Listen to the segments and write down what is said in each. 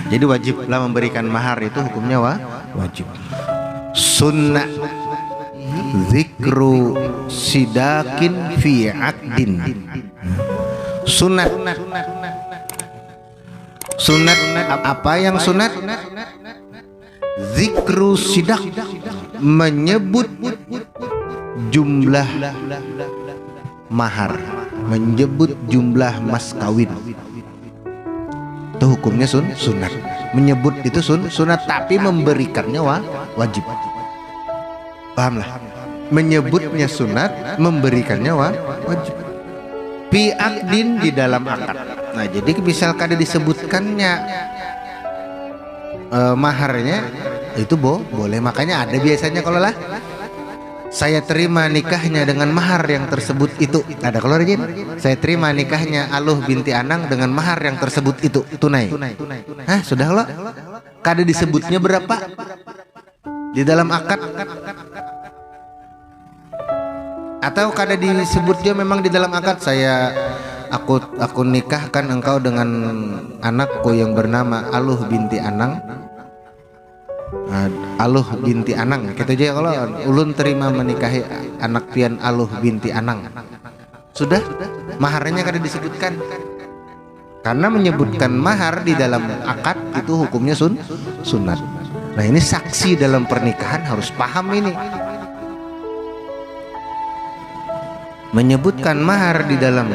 Jadi wajiblah memberikan mahar, itu hukumnya wajib. Sunnah zikru sidakin fi aqdin. Sunat. Sunat apa yang sunat? Zikru sidak, menyebut jumlah mahar, menyebut jumlah mas kawin. Itu hukumnya sunat. Menyebut itu sunat, tapi memberikannya wajib. Pahamlah? Menyebutnya sunat, memberikannya wajib. Fi aqdin, di dalam akad. Nah, jadi misalkan ada disebutkannya maharnya, itu boleh. Makanya ada biasanya kalau lah saya terima nikahnya dengan mahar yang tersebut itu. Ada kalau rajin, saya terima nikahnya Aluh binti Anang dengan mahar yang tersebut itu tunai. Hah, sudah loh. Kada disebutnya berapa di dalam akad, atau kada disebutnya memang di dalam akad, aku nikahkan engkau dengan anakku yang bernama Aluh binti Anang. Aluh binti Anang gitu aja. Kalau ulun terima menikahi anak pian Aluh binti Anang, sudah maharnya kada disebutkan. Karena menyebutkan mahar di dalam akad itu hukumnya sunat. Nah, ini saksi dalam pernikahan harus paham ini. Menyebutkan mahar di dalam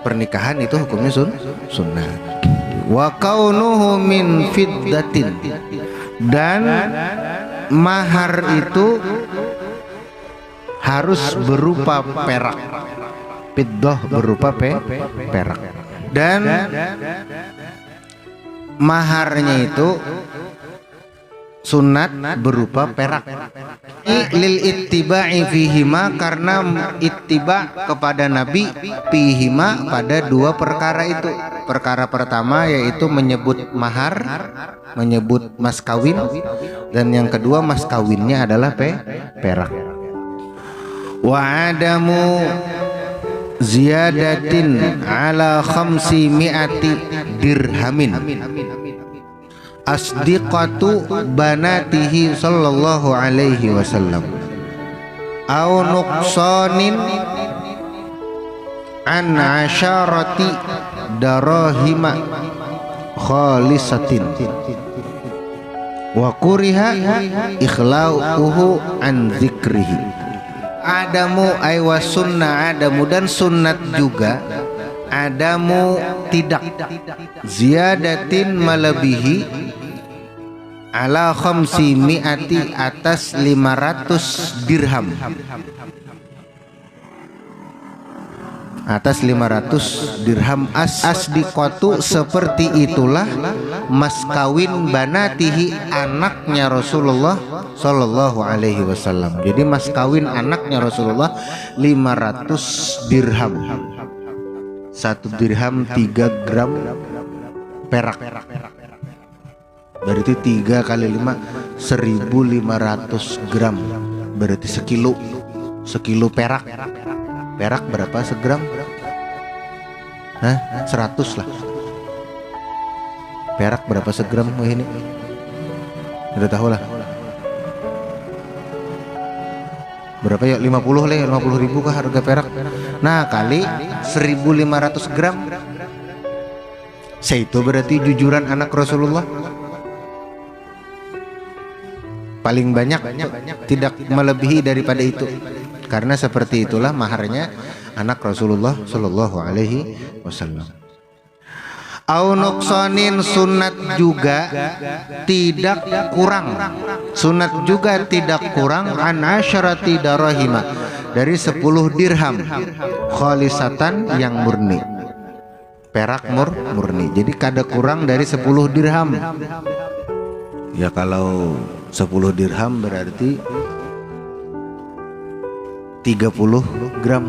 pernikahan itu hukumnya sunat. Wa kaunuhu min fiddatin, dan mahar itu harus berupa perak. Fiddah berupa perak. Dan maharnya itu sunat berupa perak. Lil ittiba'i fihima, karena ittiba kepada Nabi fihima pada dua perkara itu. Perkara pertama yaitu menyebut mahar, menyebut mas kawin, dan yang kedua mas kawinnya adalah perak. Wa adamu ziyadatin ala 500 dirhamin asdiqatu banatihi sallallahu alaihi wasallam au nuqsanin an asyarati darahima khalisatin wa kuriha ikhlauhu an zikrihi. Adamu aywa sunnah, adamu dan sunnat juga. Adamu tidak, ziyadatin melebihi, ala 500 atas 500 dirham, atas 500 dirham. Asdiqatu, seperti itulah mas kawin banatihi, anaknya Rasulullah sallallahu alaihi wasallam. Jadi mas kawin anaknya Rasulullah 500 dirham. 1 dirham 3 gram perak. Berarti 3 kali 5 1.500 gram. Berarti sekilo perak. Perak berapa segram? Hah? 100 lah. Perak berapa segram ini? Udah tahu lah. Berapa ya? 50 lah, 50 ribu kah harga perak? Nah, kali 1.500 gram. Itu berarti jujuran anak Rasulullah. Paling banyak tidak melebihi daripada itu. Karena seperti itulah maharnya anak Rasulullah sallallahu alaihi wasallam. Au nuqsanin, sunat juga tidak kurang. Sunat juga tidak kurang an asyarati darahima, dari 10 dirham khalisatan yang murni. Perak murni. Jadi kada kurang dari 10 dirham. Ya kalau 10 dirham berarti 30 gram.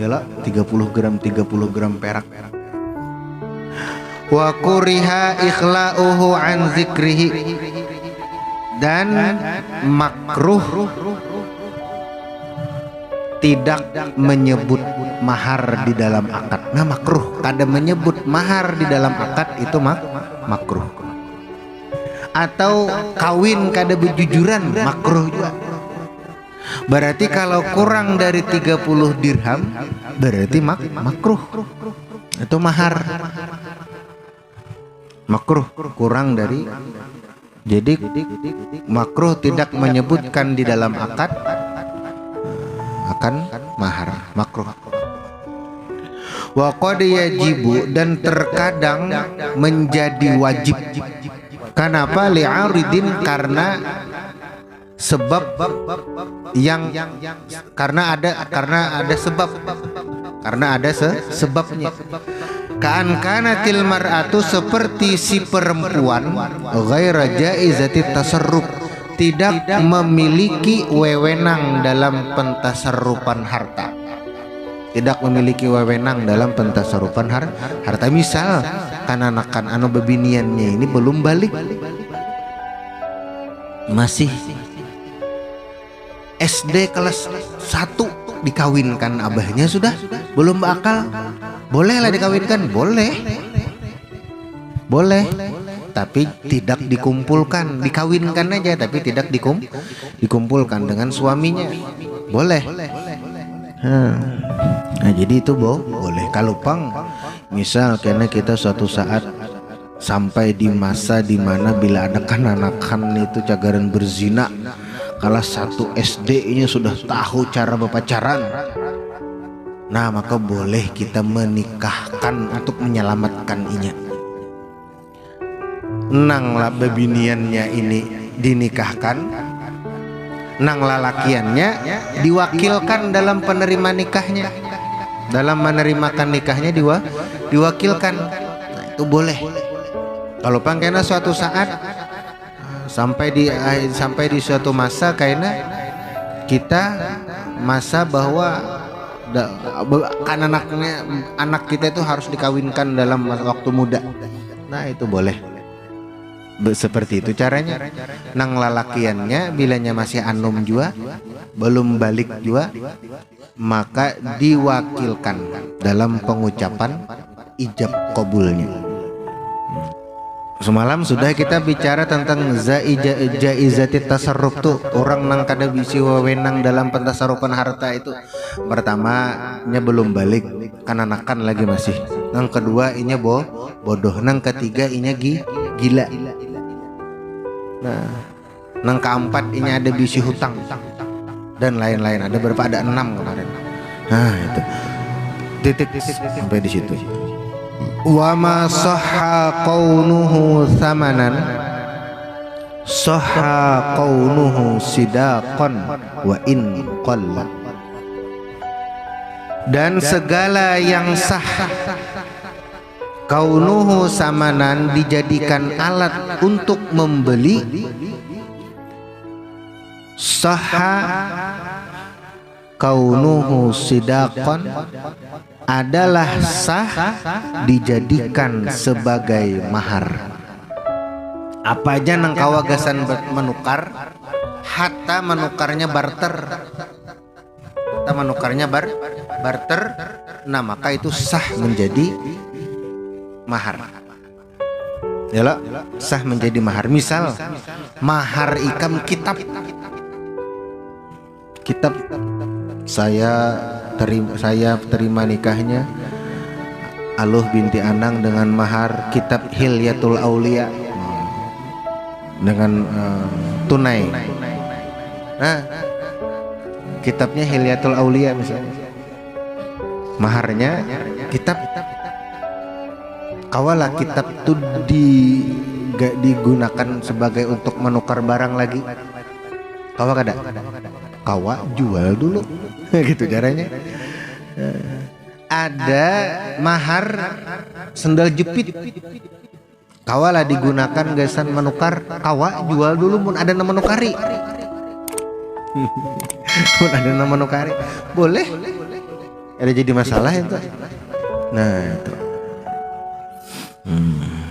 Yalah, 30 gram perak. wa kuriha ikhla'uhu an zikrihi, dan makruh tidak menyebut mahar di dalam akad. Nah, makruh kada menyebut mahar di dalam akad itu makruh. Atau kawin kada bejujuran, makruh juga. Berarti kalau kurang dari 30 dirham berarti makruh. Itu mahar. Makruh kurang dari. Jadi makruh tidak menyebutkan di dalam akad akan mahar, makruh. Wa qad yajibu, dan terkadang menjadi wajib. Kenapa? Li'aridin, karena sebab yang karena ada sebab, karena ada sebabnya. Ka'an kanatil mar'atu, seperti si perempuan ghaira jaizati tasarruf, tidak memiliki wewenang dalam pentasarrufan harta. Tidak memiliki wewenang dalam pentasarufan harta. Misal kananakan anu bebiniannya ini belum balik, masih SD kelas 1, dikawinkan abahnya sudah belum bakal, bolehlah dikawinkan, boleh, tapi tidak dikumpulkan, dikawinkan aja tapi tidak dikumpulkan dengan suaminya, boleh. Nah, jadi itu boleh. Kalau pang misal karena kita suatu saat sampai di masa dimana bila ada kananakan itu cagaran berzina, kalau 1 SD-nya sudah tahu cara berpacaran, nah maka boleh kita menikahkan untuk menyelamatkan inya. Nang lah bebiniannya ini dinikahkan, nang lalakiannya diwakilkan dalam penerima nikahnya, dalam menerimakan nikahnya diwakilkan. Nah, itu boleh. Kalau pangkena suatu saat sampai di suatu masa kayaknya kita masa bahwa kan anak kita itu harus dikawinkan dalam waktu muda. Nah, itu boleh. Seperti itu caranya. Nang lalakiannya bilanya masih anom jua, belum balik jua, maka diwakilkan dalam pengucapan ijab kabulnya. Semalam sudah kita bicara tentang jaizati tasarruf tuh, orang nang kada bisi wewenang dalam pentasarufan harta itu. Pertamanya belum balik, kananakan lagi masih. Nang kedua inya bodoh, nang ketiga inya gila. Nah, nang keempat ini ada bisi hutang dan lain-lain, ada berapa, ada 6 kemarin. Nah, itu titik sampai di situ. Wa ma sahha qaunuhu thamanan, sahha qaunuhu sidaqan wa in qalla. Dan segala yang sah kaunuhu samanan, dijadikan alat untuk membeli, sahha kaunuhu sidaqan, adalah sah dijadikan sebagai mahar. Apa aja nang kawagasan menukar, hatta menukarnya barter, hatta menukarnya barter, nah maka itu sah menjadi mahar. Yalah, sah menjadi mahar. Misal mahar ikam kitab saya terima nikahnya Aluh binti Anang dengan mahar kitab Hilyatul Aulia dengan tunai. Nah, kitabnya Hilyatul Aulia misalnya, maharnya kitab. Kawalah kitab itu digunakan sebagai untuk menukar barang lagi. Kawa kada? Kawa jual dulu. Gitu caranya. Ada mahar sendal jepit. Kawalah digunakan gasan menukar. Kawa jual dulu mun ada nama menukari. Mun ada nama menukari. Boleh. Ada jadi masalah itu. Nah, itu. Hmm.